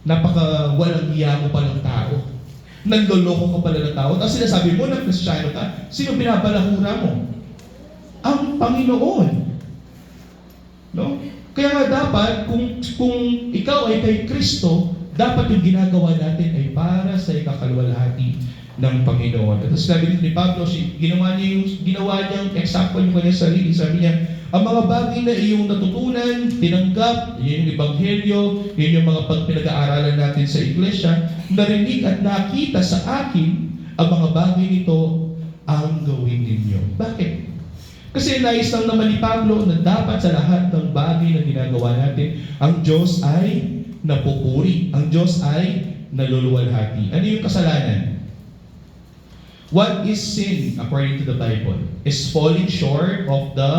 [SPEAKER 1] Napaka-walang iya mo palang tao. Nanloloko ka pala ng tao. Tapos sinasabi mo na Kristiyano ka, sino binabalahura mo? Ang Panginoon. No? Kaya nga dapat, kung ikaw ay kay Kristo, dapat yung ginagawa natin ay para sa ikakalwalhati ng Panginoon. At sabi ni Pablo, ginawa niyang example yung kanyang sarili. Sabi niya, ang mga bagay na iyong natutunan, tinanggap, yun yung ebanghelyo, yun yung mga pinag-aaralan natin sa iglesia, narinig at nakita sa akin, ang mga bagay nito ang gawin ninyo. Bakit? Kasi nais lang naman ni Pablo na dapat sa lahat ng bagay na ginagawa natin, ang Diyos ay napupuri. Ang Diyos ay naluluwalhati. Ano yung kasalanan? What is sin according to the Bible? Is falling short of the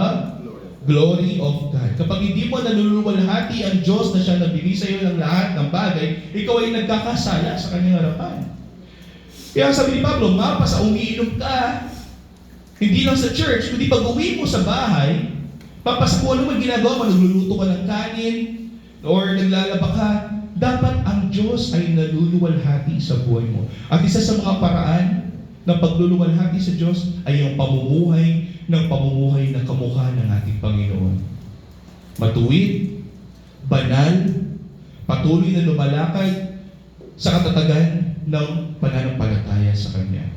[SPEAKER 1] glory of God. Kapag hindi mo naluluwalhati ang Diyos na siya nabigay sa iyo ng lahat ng bagay, ikaw ay nagkakasala sa kanyang harapan. Kaya sabi ni Pablo, mapasa umiinom ka, hindi lang sa church, kundi pag uwi mo sa bahay, papasa kung ano man ginagawa mo, nagluluto ka ng kanin, or naglalaba ka, dapat ang Diyos ay naluluwalhati sa buhay mo. At isa sa mga paraan ng pagluluwalhati sa Diyos ay yung pamumuhay na kamukha ng ating Panginoon. Matuwid, banal, patuloy na lumalakad sa katatagan ng pananampalataya sa Kanya.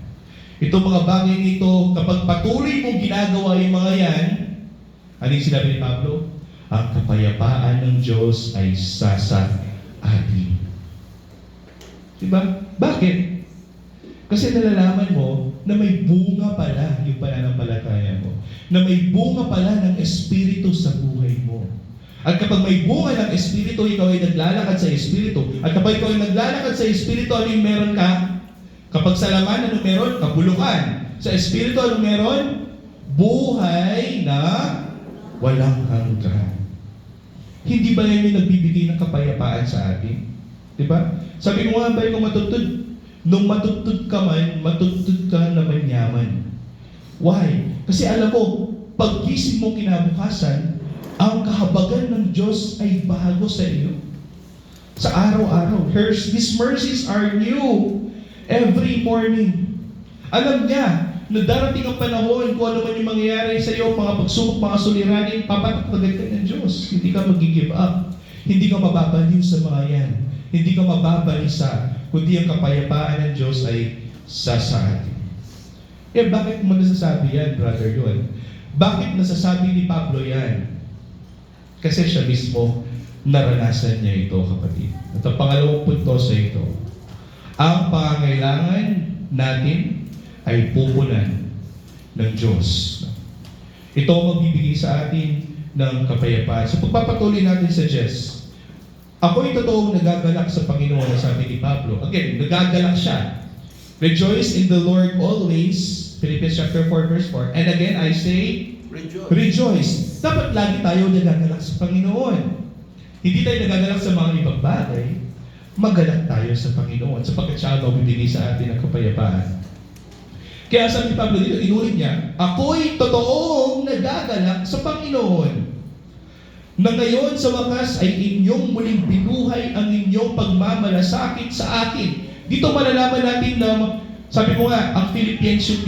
[SPEAKER 1] Itong mga bagay nito, kapag patuloy mong ginagawa yung mga yan, ano yung sinabi ni Pablo? Ang kapayapaan ng Diyos ay sasa atin. Diba? Bakit? Kasi nalalaman mo na may bunga pala yung pananampalataya mo. Na may bunga pala ng Espiritu sa buhay mo. At kapag may bunga ng Espiritu, ikaw ay naglalakad sa Espiritu. At kapag ikaw ay naglalakad sa Espiritu, ano yung meron ka? Kapag sa laman, ano meron? Kabulukan. Sa Espiritu, ano meron? Buhay na walang hanggan. Hindi ba yan yung nagbibigay ng kapayapaan sa atin? Diba? Sabi mo nga ba yung matutod? Nung matutod ka man, matutod ka na manyaman. Why? Kasi alam mo, pag-gising mo kinabukasan, ang kahabagan ng Diyos ay bago sa iyo. Sa araw-araw. His mercies are new every morning. Alam niya na darating ang panahon kung ano man yung mangyayari sa iyo, mga pagsubok, mga suliranin, papatagad ka ng Diyos. Hindi ka mag-give up. Hindi ka mababaliw sa mga yan. Hindi ka mababalisa, kundi ang kapayapaan ng Diyos ay sa atin. Eh, bakit mo nasasabi yan, Brother Yon? Bakit nasasabi ni Pablo yan? Kasi siya mismo naranasan niya ito, kapatid. At ang pangalawang punto sa ito, ang pangangailangan natin ay pupunan ng Diyos. Ito ang magbibigay sa atin ng kapayapaan. So pagpapatuloy natin sa Jess, ako'y totoong nagagalak sa Panginoon, sabi ni Pablo. Again, nagagalak siya. Rejoice in the Lord always, Philippians chapter 4 verse 4. And again, I say, rejoice. Dapat lagi tayo nagagalak sa Panginoon. Hindi tayo nagagalak sa mga ibang bagay. Magalak tayo sa Panginoon sapagkat siya ang magbibigay sa atin ng kapayapaan. Kaya sabi ni Pablo dito, inulit niya, ako'y totoong nagagalak sa Panginoon na ngayon sa wakas ay inyong muling binuhay ang inyong pagmamalasakit sa akin. Dito malalaman natin na, sabi ko nga, ang Philippians yung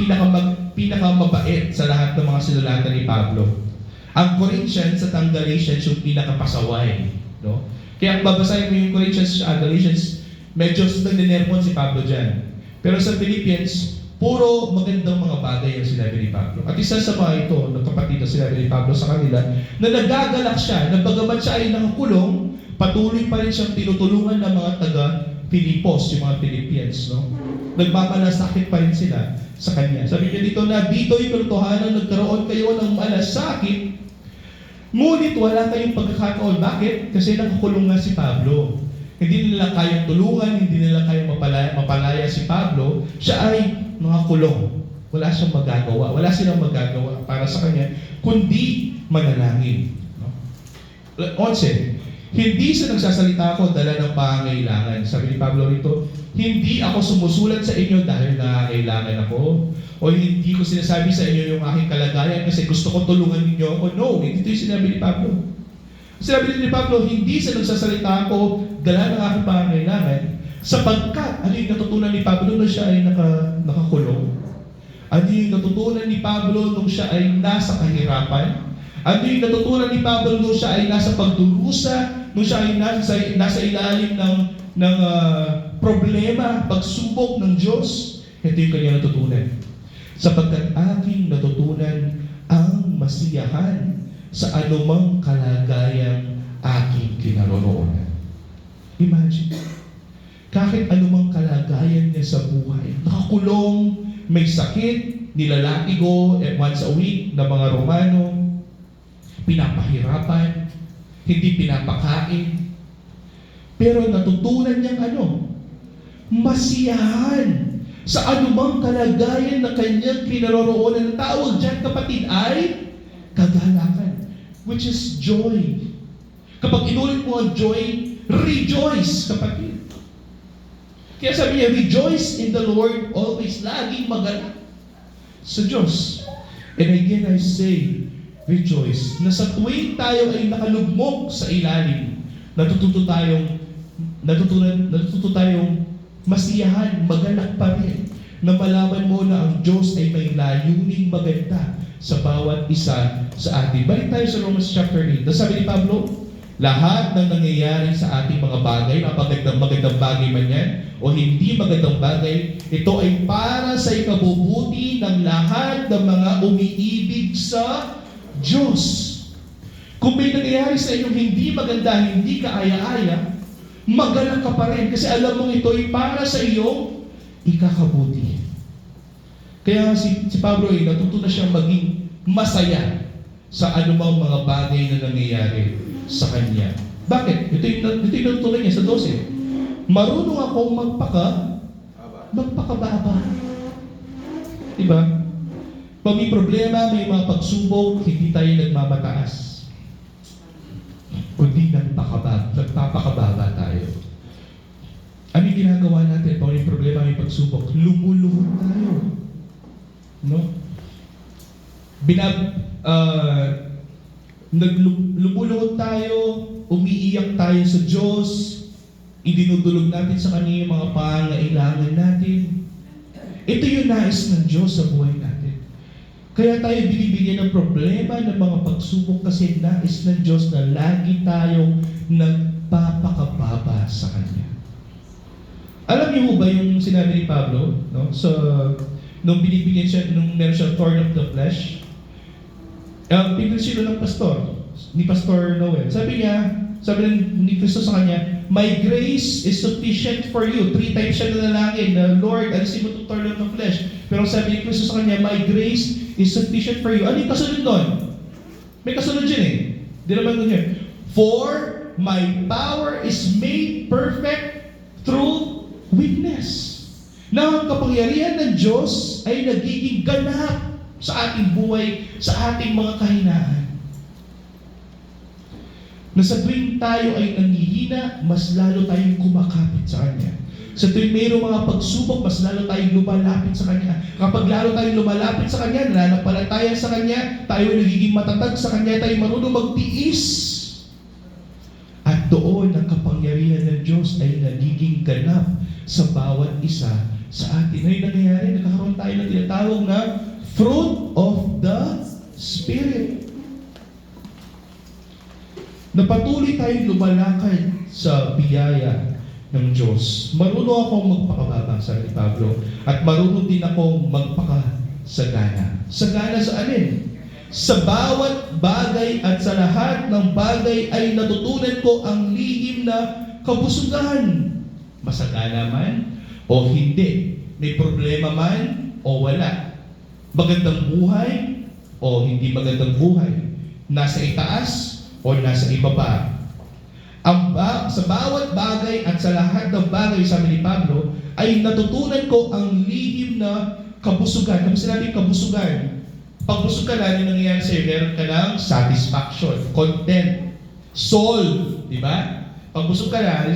[SPEAKER 1] pinakamabait sa lahat ng mga sinulatan ni Pablo. Ang Corinthians at ang Galatians yung pinakapasaway. No? Kaya kung babasahin mo yung Corinthians at Galatians, medyo nagnenermon si Pablo dyan. Pero sa Philippians, puro magandang mga bagay ang sinabi ni Pablo. At isa sa mga ito, ng kapatid na sinabi ni Pablo sa kanila, na nagagalak siya, na bagamat siya ay nakakulong, patuloy pa rin siyang tinutulungan ng mga taga-Filipos, yung mga Philippians. No? Nagmamalasakit pa rin sila sa kanya. Sabi niya dito na, dito'y katotohanan, nagkaroon kayo ng malasakit, ngunit wala kayong pagkakataon. Bakit? Kasi nakakulong nga si Pablo. Hindi nila kayang tulungan, hindi nila kayang mapalaya si Pablo. Siya ay nakakulong. Wala siyang magagawa. Wala silang magagawa para sa kanya, kundi manalangin. No? 11. Hindi sa nagsasalita ako dala ng pangangailangan. Sabi ni Pablo rito, hindi ako sumusulat sa inyo dahil nangangailangan ako. O hindi ko sinasabi sa inyo yung aking kalagayan kasi gusto ko tulungan ninyo ako. No, hindi ito yung sinabi ni Pablo. Sinabi ni Pablo, hindi sa nagsasalita ako dala ng aking pangangailangan sapagkat ano yung natutunan ni Pablo nung siya ay nakakulong? Ano yung natutunan ni Pablo nung siya ay nasa kahirapan? Ano yung natutunan ni Pablo nung siya ay nasa pagdurusa, nung siya ay nasa ilalim ng problema, pagsubok ng Diyos? Ito yung kanyang natutunan. Sapagkat aking natutunan ang masiyahan sa anumang kalagayang aking kinaroroonan. Imagine, kahit anumang kalagayan niya sa buhay, nakakulong, may sakit, nilalatigo once a week ng mga Romano, pinapahirapan, hindi pinapakain. Pero natutunan niyang masiyahan sa anumang kalagayan na kanyang kinaroroonan. Ang tawag dyan, kapatid, ay kagalakan, which is joy. Kapag inulit mo ang joy, rejoice, kapatid. Kaya sabi niya, rejoice in the Lord always, laging magalak sa Diyos. And again, I say, rejoice, na sa tuwing tayo ay nakalugmok sa ilalim, natututo tayong masiyahan, magalak pa rin, na malaman mo na ang Diyos ay may layuning maganda sa bawat isa sa atin. Balik tayo sa Romans chapter 8. Sabi ni Pablo, lahat ng nangyayari sa ating mga bagay, magandang bagay man yan, o hindi magandang bagay, ito ay para sa ikabubuti ng lahat ng mga umiibig sa Diyos. Kung may nangyayari sa inyong hindi maganda, hindi kaaya-aya, magalak ka pa rin kasi alam mong ito ay para sa iyong ikakabuti. Kaya si Pablo ay natutunan siyang maging masaya sa anumang mga bagay na nangyayari sa kanya. Bakit? Ito yung natutunan niya sa 12. Marunong akong magpakababa. Diba? Pag may problema, may mga pagsubok, hindi tayo nagmamataas, kundi nagpapakababa tayo. Ano yung ginagawa natin pag may problema, may pagsubok? Lumuluhod tayo. No? Lumuluhod tayo, umiiyak tayo sa Diyos, idinudulog natin sa Kanya yung mga pangangailangan natin. Ito yung nais ng Diyos sa buhay natin. Kaya tayo binibigyan ng problema ng mga pagsubok kasi nais ng Diyos na lagi tayong nagpapakababa sa Kanya. Alam niyo ba yung sinabi ni Pablo, no? So, nung binibigyan siya, nung meron siya thorn of the flesh, pinag-silo ng ni Pastor Noel. Sabi ni Cristo sa kanya, my grace is sufficient for you. 3 times siya nanalangin na, Lord, alisin mo itong thorn of the flesh. Pero sabi ni Cristo sa kanya, my grace is sufficient for you. Ano yung kasunod doon? May kasunod dyan eh. Di naman doon yun. For my power is made perfect through weakness. Na ang kapangyarihan ng Diyos ay nagiging ganap sa ating buhay, sa ating mga kahinaan. Na sa tuwing tayo ay nanghihina, mas lalo tayong kumakapit sa Kanya. Sa tuwing mayroong mga pagsubok, mas lalo tayong lumalapit sa Kanya. Kapag lalo tayong lumalapit sa Kanya, nananampalataya sa Kanya, tayo nagiging matatag sa Kanya, tayo marunong magtiis. At doon, ang kapangyarihan ng Diyos ay nagiging ganap sa bawat isa sa atin. Ngayon nangyayari, nagkakaroon tayo ng tinatawag na fruit of the Spirit. Napatuloy tayong lumalakad sa biyaya ng Diyos. Marunong akong magpakababa, sabi ni Pablo, at marunong din akong magpakasagana. Sagana sa alin? Sa bawat bagay at sa lahat ng bagay ay natutunan ko ang lihim na kabusugan. Masagana man o hindi. May problema man o wala. Magandang buhay o hindi magandang buhay. Nasa itaas o nasa ibaba. Sa bawat bagay at sa lahat ng bagay, sabi ni Pablo, ay natutunan ko ang lihim na kabusugan. Kapag sinabi kabusugan, pag busog ka na, yung nangyayari sa'yo, meron ka ng satisfaction, content, soul, di ba? Pag busog ka na,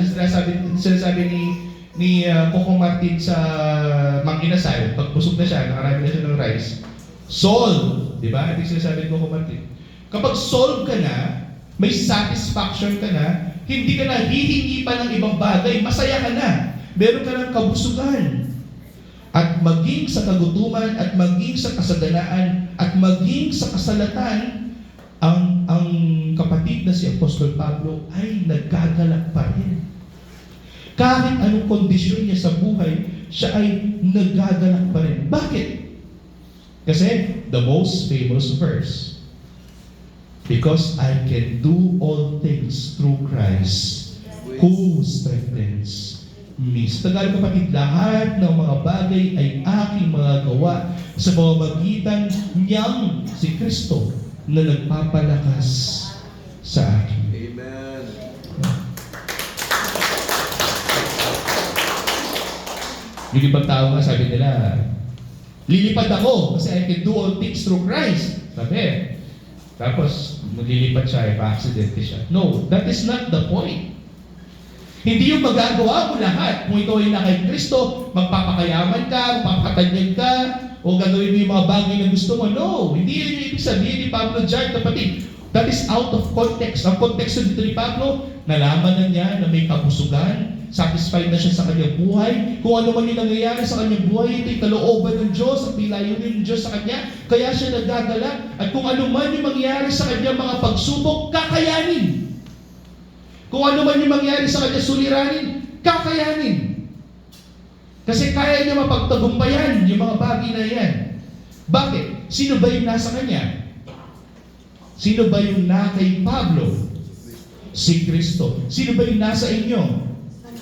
[SPEAKER 1] sinasabi ni Coco Martin sa Mang Inasal, pag busog na siya, nakarami na siya ng rice, soul, di ba? Ito sinasabi ni Coco Martin. Kapag solve ka na, may satisfaction ka na, hindi ka na hihingi pa ng ibang bagay, masaya ka na. Meron ka ng kabusugan. At maging sa kagutuman, at maging sa kasaganaan, at maging sa kasalatan, ang kapatid na si Apostol Pablo ay nagagalak pa rin. Kahit anong kondisyon niya sa buhay, siya ay nagagalak pa rin. Bakit? Kasi the most famous verse, because I can do all things through Christ who strengthens me. Sa Tagalog, kapatid, lahat ng mga bagay ay aking mga gawa sa pamamagitan niyang si Kristo na nagpapalakas sa akin.
[SPEAKER 2] Amen.
[SPEAKER 1] Yung ibang tao nga, sabi nila, lilipad ako kasi I can do all things through Christ. Sabi. Tapos, maglilipad siya, pa-accidente siya. No, that is not the point. Hindi yung magagawa mo lahat. Kung ikaw ay na kay Kristo, magpapakayaman ka, magpapatanyag ka, o gagawin mo yung mga bagay na gusto mo. No, hindi yun yung ibig sabihin ni Pablo dyan, kapatid. That is out of context. Ang context dito ni Pablo, nalaman na niya na may kabusugan, satisfied na siya sa kanyang buhay. Kung ano man yung nangyayari sa kanyang buhay, ito'y kalooban ng Diyos at pilayunin ng Diyos sa kanya. Kaya siya nagdadala. At kung ano man yung mangyayari sa kanyang mga pagsubok, kakayanin. Kung ano man yung mangyayari sa kanya suliranin, kakayanin. Kasi kaya niya mapagtagumpayan yung mga bagay na yan. Bakit? Sino ba yung nasa kanya? Sino ba yung na kay Pablo? Si Kristo. Sino ba yung nasa inyo?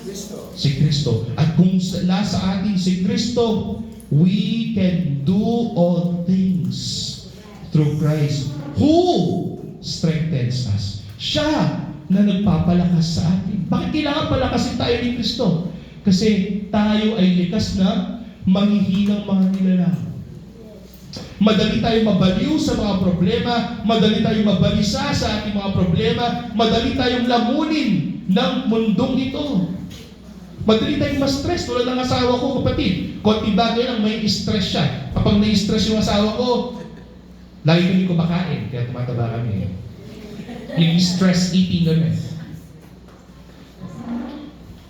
[SPEAKER 2] Kristo.
[SPEAKER 1] Si Kristo. At kung nasa atin si Kristo, we can do all things through Christ who strengthens us. Siya na nagpapalakas sa atin. Bakit kailangan palakasin tayo ni Kristo? Kasi tayo ay likas na manghihinang mga nilalang. Madali tayong mabaliw sa mga problema, madali tayong mabalisa sa ating mga problema, madali tayong lamunin ng mundong ito. Madali tayong ma-stress. Tulad ng asawa ko, kapatid. Konting bagay lang, may stress siya. Kapag na-stress yung asawa ko, lagi kami kumakain, kaya tumataba kami. Yung stress eating naman.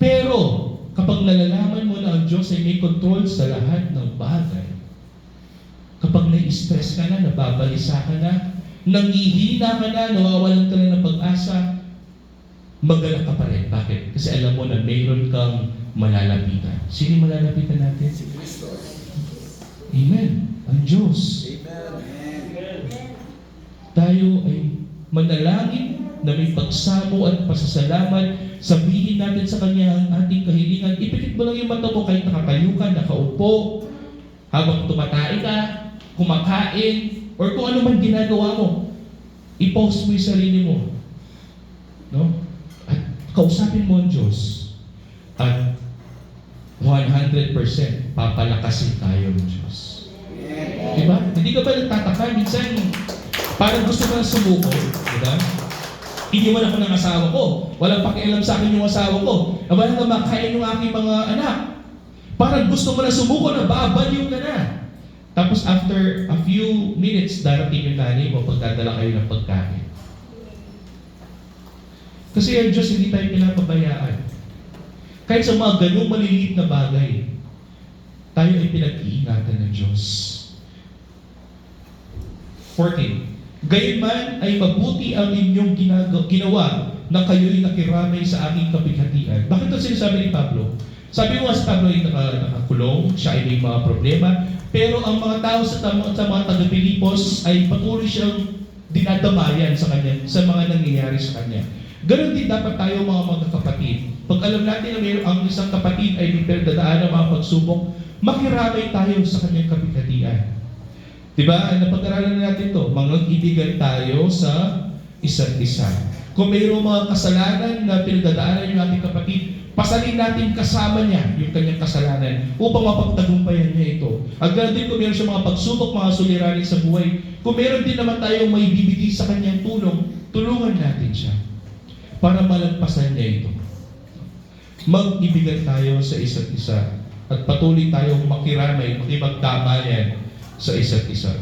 [SPEAKER 1] Pero, kapag nalalaman mo na ang Diyos ay may control sa lahat ng bagay, kapag na-stress ka na, nababalisa ka na, nangihina ka na, nawawalan ka na ng pag-asa, magalak ka pa rin. Bakit? Kasi alam mo na mayroon kang malalapitan. Sino yung malalapitan natin?
[SPEAKER 2] Si Kristo.
[SPEAKER 1] Amen. Ang Diyos.
[SPEAKER 2] Amen.
[SPEAKER 1] Tayo ay manalangin na may pagsamo at pasasalamat. Sabihin natin sa Kanya ang ating kahilingan. Ipilit mo lang yung mata mo kahit nakatayo ka, nakaupo, habang tumatay ka, kumakain, or kung ano man ginagawa mo. I-pause mo yung sarili mo. No? At kausapin mo ang Diyos. At 100% papalakasin tayo ng Diyos. Diba? Hindi ka ba nagtataka? Minsan, parang gusto mo na sumuko. Diba? Iniwan ako ng asawa ko. Walang pakialam sa akin yung asawa ko. Walang makain yung aking mga anak. Parang gusto mo na sumuko na, babaliw ka na. Tapos after a few minutes, darating yung nanay mo, pagdadala kayo ng pagkain. Kasi ang Diyos hindi tayo pinapabayaan. Kahit sa mga ganung maliliit na bagay, tayo ay pinag-iingatan ng Diyos. 14. Gayunman ay mabuti ang inyong ginawa na kayo'y nakiramay sa aking kapighatian. Bakit ito sinasabi ni Pablo? Sabi mo nga si Pablo ay nakakulong, siya ay may mga problema, pero ang mga tao sa mga taga-Pilipos ay patuloy siyang dinadamayan sa kanya, sa mga nangyayari sa kanya. Ganon din dapat tayo mga kapatid. Pag alam natin na ang isang kapatid ay may pagdadaan ng mga pagsubok, makiramay tayo sa kanyang kapighatian. Diba? Napag-aralan na natin ito. Mag-ibigan tayo sa isa't isa. Kung mayroong mga kasalanan na pinagdadaanan yung ating kapatid, pasalin natin kasama niya yung kanyang kasalanan upang mapagtagumpayan niya ito. At ganoon din kung mayroon siya mga pagsubok, mga suliranin sa buhay, kung mayroon din naman tayong may bibigay sa kanyang tulong, tulungan natin siya para malagpasan niya ito. Mag-ibigan tayo sa isa't isa at patuloy tayong makiramay, makipagdamayan sa isa't isa.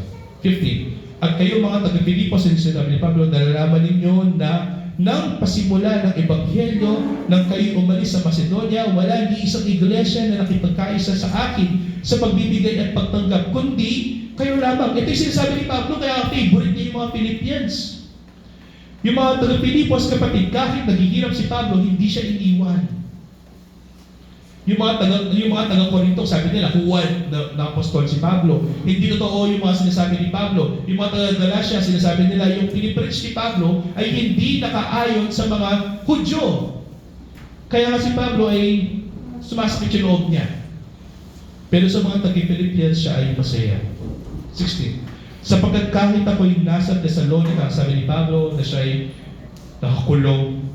[SPEAKER 1] 15. At kayo mga taga-Pilipos, sinabi ni Pablo, nalalaman ninyo na nang pasimula ng Ebanghelyo, nang kayo umalis sa Macedonia, wala ni isang iglesia na nakipagkaisa sa akin sa pagbibigay at pagtanggap, kundi kayo lamang. Ito yung sinasabi ni Pablo, kaya ang favorite niya yung mga Philippians. Yung mga taga-Pilipos, kapatid, kahit naghihirap si Pablo, hindi siya iniwan. Yung mga taga-Korinto, sabi nila, huwad na apostol si Pablo. Hindi totoo yung mga sinasabi ni Pablo. Yung mga taga-Galacia, sinasabi nila, yung pinipreach ni Pablo ay hindi nakaayon sa mga Hudyo. Kaya nga si Pablo ay sumasakit yung loob niya. Pero sa mga taga-Philippians, siya ay masaya. 16. Sapagkat kahit ako'y nasa Thessalonica, sabi ni Pablo, na siya ay nakakulong,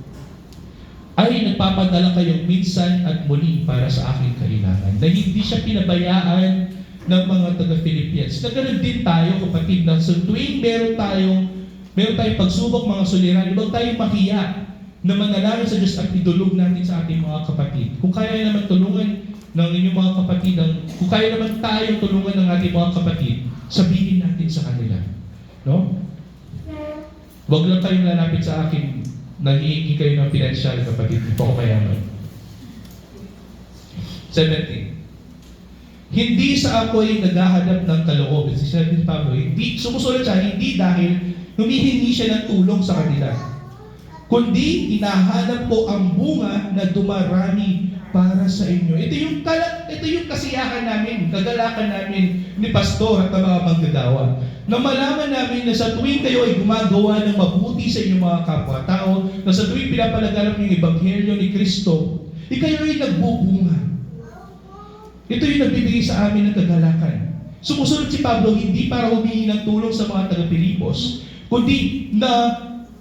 [SPEAKER 1] ay nagpapadala kayong minsan at muli para sa aking kailangan. Na hindi siya pinabayaan ng mga taga-Philippians. Na ganoon din tayo, kapatid, na so tuwing meron tayong pagsubok, mga suliran, huwag tayong mahiya na manalangin sa Diyos at idulog natin sa ating mga kapatid. Kung kaya naman tulungan ng inyong mga kapatid, kung kaya naman tayong tulungan ng ating mga kapatid, sabihin natin sa kanila. No? Huwag lang tayong lalapit sa akin, nanghihingi kayo ng pinansyal, kapatid, hindi po ako mayaman. 17. Hindi sa ako'y naghahanap ng kaloob. Sinabi ni Pablo, sumusunod siya, hindi dahil humihingi siya ng tulong sa kanila, kundi hinahanap ko ang bunga na dumarami para sa inyo. Ito yung kasiyahan namin, kagalakan namin ni Pastor at ng mga manggagawa. Na malaman namin na sa tuwing kayo ay gumagawa ng mabuti sa inyong mga kapwa-tao, na sa tuwing pinapalaganap yung Ebanghelyo ni Kristo, kayo ay nagbubunga. Ito yung nagbibigay sa amin ng kagalakan. Sumusunod si Pablo hindi para humingi ng tulong sa mga taga-Pilipos, kundi na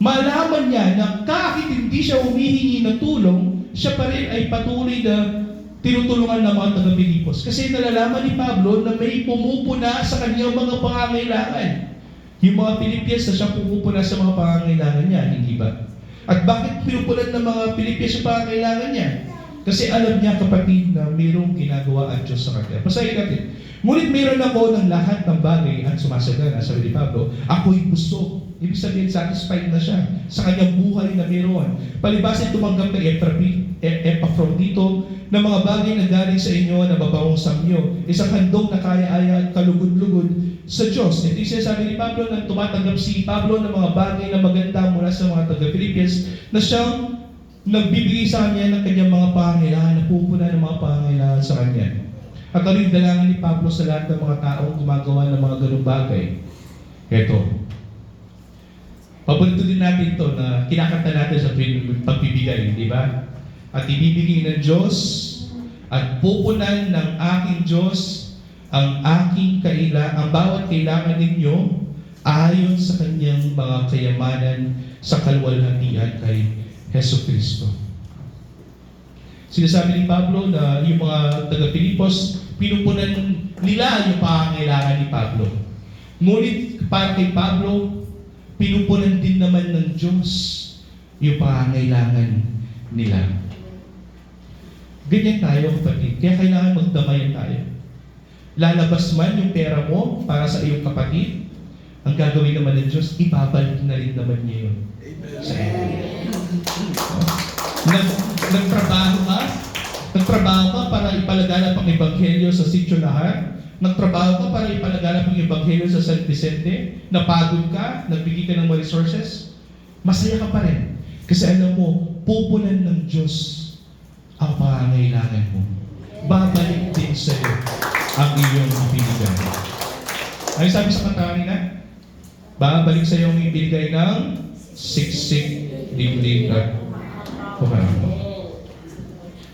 [SPEAKER 1] malaman niya na kahit hindi siya humihingi ng tulong, siya pa rin ay patuloy na tinutulungan ng mga taga-Pilipos. Kasi nalalaman ni Pablo na may pumupuna sa kanyang mga pangangailangan. Yung mga Philippians na siya pumupuna sa mga pangangailangan niya, hindi ba? At bakit pinupunan ng mga Philippians yung pangangailangan niya? Kasi alam niya, kapatid, na mayroong ginagawa ang Diyos sa kanya. Basahin natin. Ngunit mayroon ako ng lahat ng bagay at sumasagana, sabi ni Pablo, ako'y busog. Ibig sabihin, satisfied na siya sa kanyang buhay na mayroon. Palibasin tumanggap ng Epaphroditus na mga bagay na galing sa inyo na mabawang samyo, isang handog na kaya-aya at kalugod-lugod sa Diyos. Ito yung sinasabi ni Pablo na tumatanggap si Pablo ng mga bagay na maganda mula sa mga taga-Philippians na siyang nagbibigay sa kanya ng kanyang mga pangangailangan, napupuna ng mga pangangailangan sa kanya. At ano yung dalangin ni Pablo sa lahat ng mga taong gumagawa ng mga ganung bagay? Ito. Paborito din natin ito na kinakanta natin sa tuwing pagbibigay, di ba? At ibibigay ng Diyos at pupunan ng aking Diyos ang bawat kailangan ninyo ayon sa kanyang mga kayamanan sa kaluwalhatian kay Hesus Kristo. Sinasabi ni Pablo na yung mga taga-Pilipos, pinupunan nila yung pangangailangan ni Pablo. Ngunit para kay Pablo, pinupunan din naman ng Diyos yung pangangailangan nila. Ganyan tayo, kapatid. Kaya kailangan magdamayan tayo. Lalabas man yung pera mo para sa iyong kapatid, ang gagawin naman ng Diyos, ibabalik na rin naman niya yun sa iyo. Nagtrabaho ka para ipalaganap ang ebanghelyo sa Sitio Lahar. Nagtrabaho ka para ipalaganap ang ebanghelyo sa San Vicente. Napagod ka, nagbigay ka ng mga resources. Masaya ka pa rin. Kasi alam mo, pupunan ng Diyos ang pangangailangan mo. Babalik din sa iyo ang iyong ibinigay. Ano sabi sa kanta kanina? Babalik sa iyo ang ibinigay ng siksik, liglig at kumarama.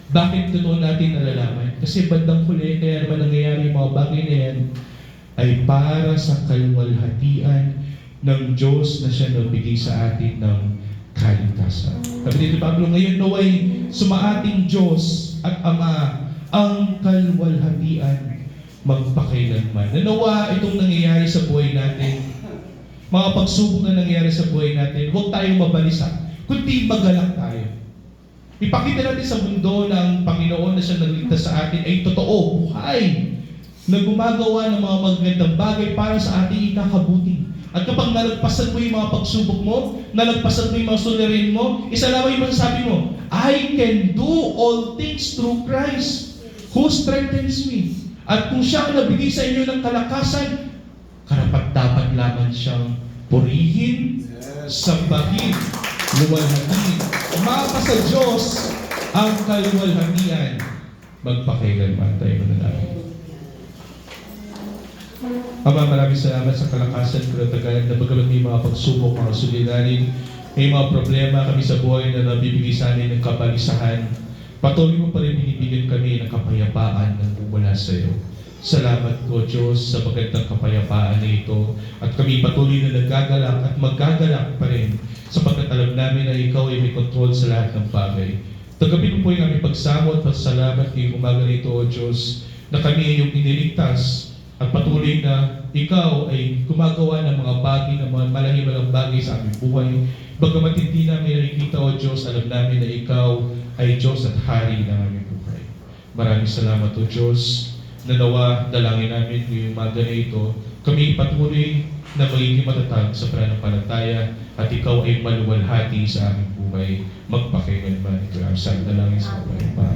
[SPEAKER 1] Bakit totoo natin nalalaman? Kasi bandang huli, kaya naman nangyayari yung mga bagay na yan ay para sa kaluwalhatian ng Diyos na siya nagbigay sa atin ng kaligtasan. Sabi dito Pablo, ngayon naway sumaating Diyos at Ama ang kaluwalhatian magpakailanman. Nanawa itong nangyayari sa buhay natin, mga pagsubok na nangyayari sa buhay natin, huwag tayong mabalisa, kundi magalak tayo. Ipakita natin sa mundo ng Panginoon na siya nagligtas sa atin ay totoo, buhay, na gumagawa ng mga magagandang bagay para sa ating ikakabuti. At kapag nalagpasan mo yung mga pagsubok mo, nalagpasan mo yung mga sulirain mo, isa lamang yung masasabi mo, I can do all things through Christ who strengthens me. At kung siya ang nabigay sa inyo ng kalakasan, karapat-dapat lamang siyang purihin, sambahin, luwalhatiin. Umapa sa Diyos ang kaluwalhatian. Magpakailanman tayo manalangin. Ama, maraming salamat sa kalakasan ko na tagalan na bagamat may mga pagsubok, mga suliranin, may mga problema kami sa buhay na nabibigay sa amin ng kabalisahan. Patuloy mo pa rin binibigyan kami ng kapayapaan na mula sa iyo. Salamat po Diyos sa magandang kapayapaan na ito at kami patuloy na nagagalak at magagalak pa rin sapagkat alam namin na ikaw ay may kontrol sa lahat ng bagay. Tagapin mo po yung aming pagsamo at pasalamat ngayong umaga na ito, O Diyos, na kami ay iyong iniligtas at patuloy na ikaw ay gumagawa ng mga bagay, ng mga malahimalang bagay sa aming buhay. Bagamat hindi namin nakikita, O Diyos, alam namin na ikaw ay Diyos at Hari ng aming buhay. Maraming salamat, O Diyos, na nawa dalangin namin ngayong umaga na ito. Kami patuloy na magiging matatag sa pananampalataya at ikaw ay maluwalhati sa aming buhay. Magpakailanman. Ito ang dalangin sa Panginoon.